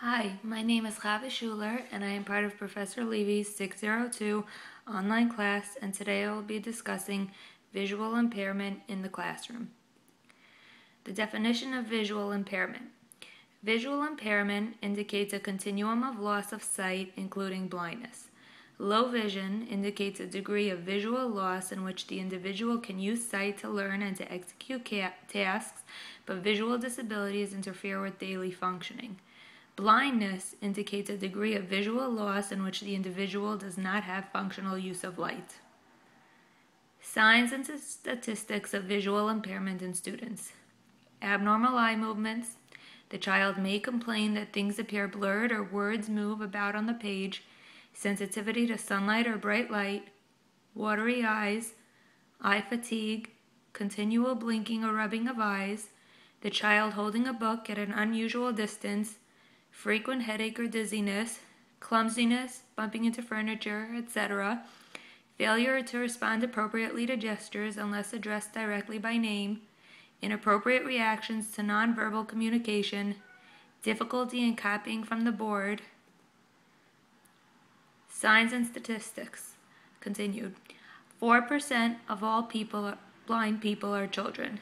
Hi, my name is Chava Schuler, and I am part of Professor Levy's 602 online class, and today I will be discussing visual impairment in the classroom. The definition of visual impairment. Visual impairment indicates a continuum of loss of sight, including blindness. Low vision indicates a degree of visual loss in which the individual can use sight to learn and to execute tasks, but visual disabilities interfere with daily functioning. Blindness indicates a degree of visual loss in which the individual does not have functional use of light. Signs and statistics of visual impairment in students. Abnormal eye movements. The child may complain that things appear blurred or words move about on the page. Sensitivity to sunlight or bright light. Watery eyes. Eye fatigue. Continual blinking or rubbing of eyes. The child holding a book at an unusual distance. Frequent headache or dizziness, clumsiness, bumping into furniture, etc., failure to respond appropriately to gestures unless addressed directly by name, inappropriate reactions to nonverbal communication, difficulty in copying from the board. Signs and statistics. Continued. 4% of all blind people are children.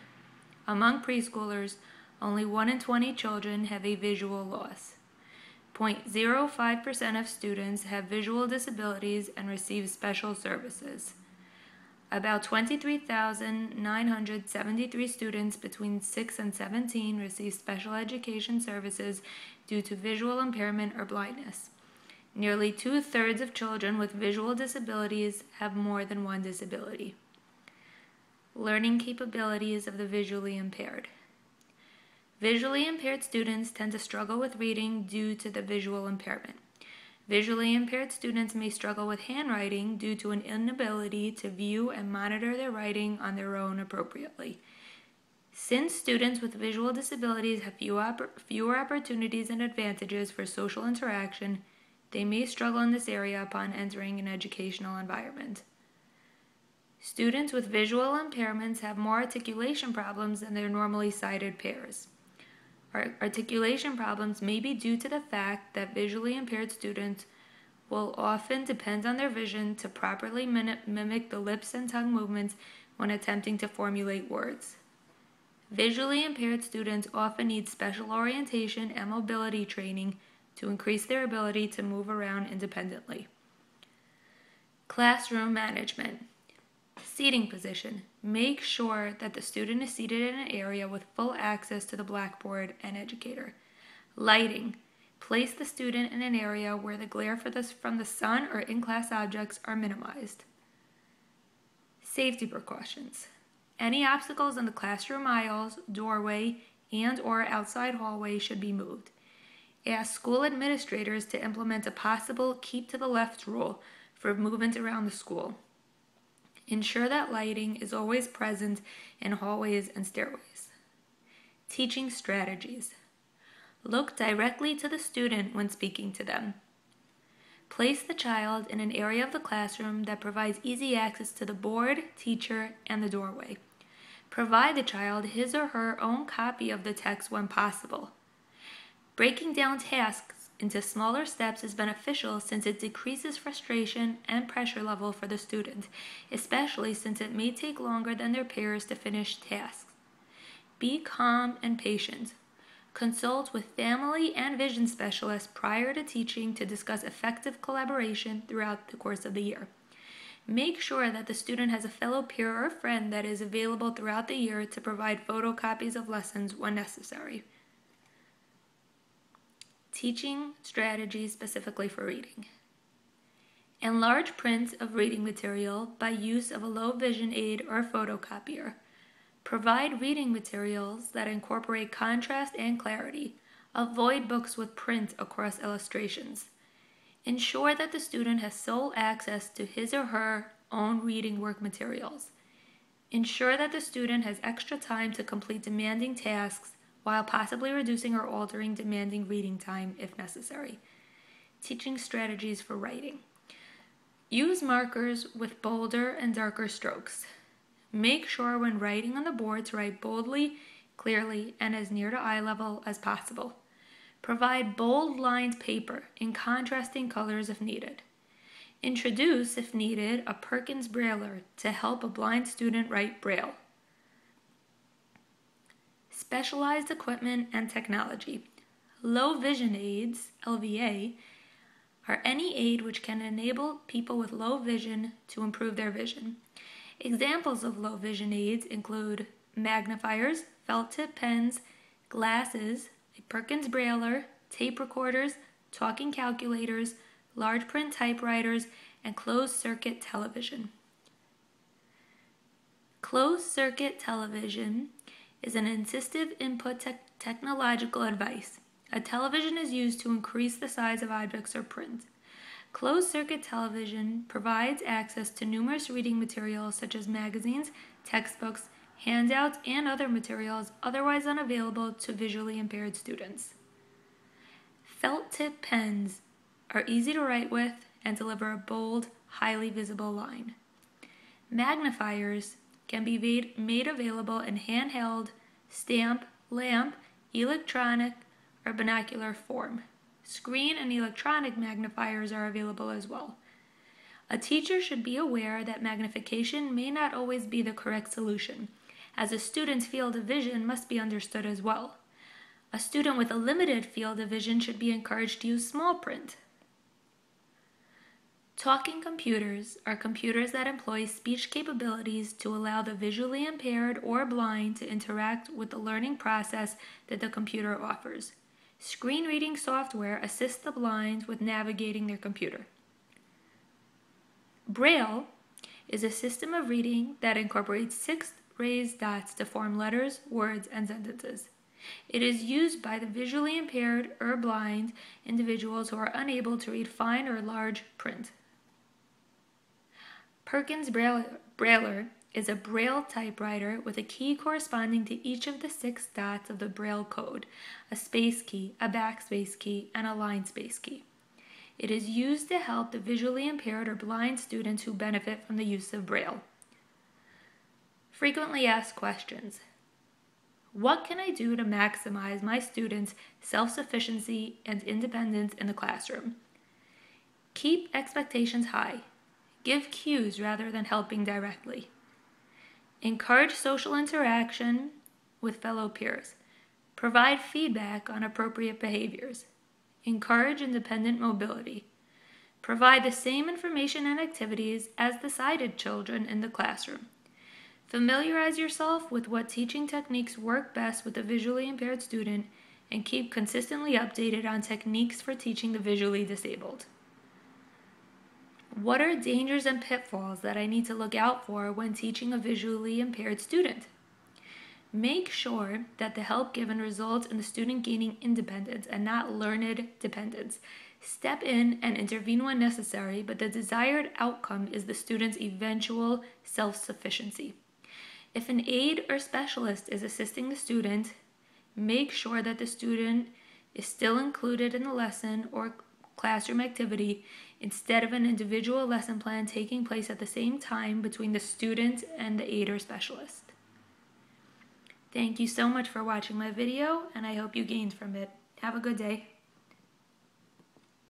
Among preschoolers, only 1 in 20 children have a visual loss. 0.05% of students have visual disabilities and receive special services. About 23,973 students between 6 and 17 receive special education services due to visual impairment or blindness. Nearly 2/3 of children with visual disabilities have more than one disability. Learning capabilities of the visually impaired. Visually impaired students tend to struggle with reading due to the visual impairment. Visually impaired students may struggle with handwriting due to an inability to view and monitor their writing on their own appropriately. Since students with visual disabilities have fewer opportunities and advantages for social interaction, they may struggle in this area upon entering an educational environment. Students with visual impairments have more articulation problems than their normally sighted peers. Articulation problems may be due to the fact that visually impaired students will often depend on their vision to properly mimic the lips and tongue movements when attempting to formulate words. Visually impaired students often need special orientation and mobility training to increase their ability to move around independently. Classroom management. Seating position. Make sure that the student is seated in an area with full access to the blackboard and educator. Lighting. Place the student in an area where the glare from the sun or in-class objects are minimized. Safety precautions. Any obstacles in the classroom aisles, doorway, and/or outside hallway should be moved. Ask school administrators to implement a possible keep to the left rule for movement around the school. Ensure that lighting is always present in hallways and stairways. Teaching strategies. Look directly to the student when speaking to them. Place the child in an area of the classroom that provides easy access to the board, teacher, and the doorway. Provide the child his or her own copy of the text when possible. Breaking down tasks into smaller steps is beneficial since it decreases frustration and pressure level for the student, especially since it may take longer than their peers to finish tasks. Be calm and patient. Consult with family and vision specialists prior to teaching to discuss effective collaboration throughout the course of the year. Make sure that the student has a fellow peer or friend that is available throughout the year to provide photocopies of lessons when necessary. Teaching strategies specifically for reading. Enlarge print of reading material by use of a low vision aid or photocopier. Provide reading materials that incorporate contrast and clarity. Avoid books with print across illustrations. Ensure that the student has sole access to his or her own reading work materials. Ensure that the student has extra time to complete demanding tasks while possibly reducing or altering demanding reading time if necessary. Teaching strategies for writing. Use markers with bolder and darker strokes. Make sure when writing on the board to write boldly, clearly, and as near to eye level as possible. Provide bold lined paper in contrasting colors if needed. Introduce, if needed, a Perkins Brailler to help a blind student write Braille. Specialized equipment and technology. Low vision aids, LVA, are any aid which can enable people with low vision to improve their vision. Examples of low vision aids include magnifiers, felt tip pens, glasses, a Perkins Brailler, tape recorders, talking calculators, large print typewriters, and closed circuit television. Closed circuit television is an assistive input technological device. A television is used to increase the size of objects or print. Closed-circuit television provides access to numerous reading materials such as magazines, textbooks, handouts, and other materials otherwise unavailable to visually impaired students. Felt-tip pens are easy to write with and deliver a bold, highly visible line. Magnifiers can be made available in handheld, stamp, lamp, electronic, or binocular form. Screen and electronic magnifiers are available as well. A teacher should be aware that magnification may not always be the correct solution, as a student's field of vision must be understood as well. A student with a limited field of vision should be encouraged to use small print. Talking computers are computers that employ speech capabilities to allow the visually impaired or blind to interact with the learning process that the computer offers. Screen reading software assists the blind with navigating their computer. Braille is a system of reading that incorporates 6 raised dots to form letters, words, and sentences. It is used by the visually impaired or blind individuals who are unable to read fine or large print. Perkins Brailler is a Braille typewriter with a key corresponding to each of the 6 dots of the Braille code, a space key, a backspace key, and a line space key. It is used to help the visually impaired or blind students who benefit from the use of Braille. Frequently asked questions. What can I do to maximize my students' self-sufficiency and independence in the classroom? Keep expectations high. Give cues rather than helping directly. Encourage social interaction with fellow peers. Provide feedback on appropriate behaviors. Encourage independent mobility. Provide the same information and activities as the sighted children in the classroom. Familiarize yourself with what teaching techniques work best with a visually impaired student and keep consistently updated on techniques for teaching the visually disabled. What are dangers and pitfalls that I need to look out for when teaching a visually impaired student? Make sure that the help given results in the student gaining independence and not learned dependence. Step in and intervene when necessary, but the desired outcome is the student's eventual self-sufficiency. If an aide or specialist is assisting the student, make sure that the student is still included in the lesson or classroom activity instead of an individual lesson plan taking place at the same time between the student and the aide or specialist. Thank you so much for watching my video, and I hope you gained from it. Have a good day.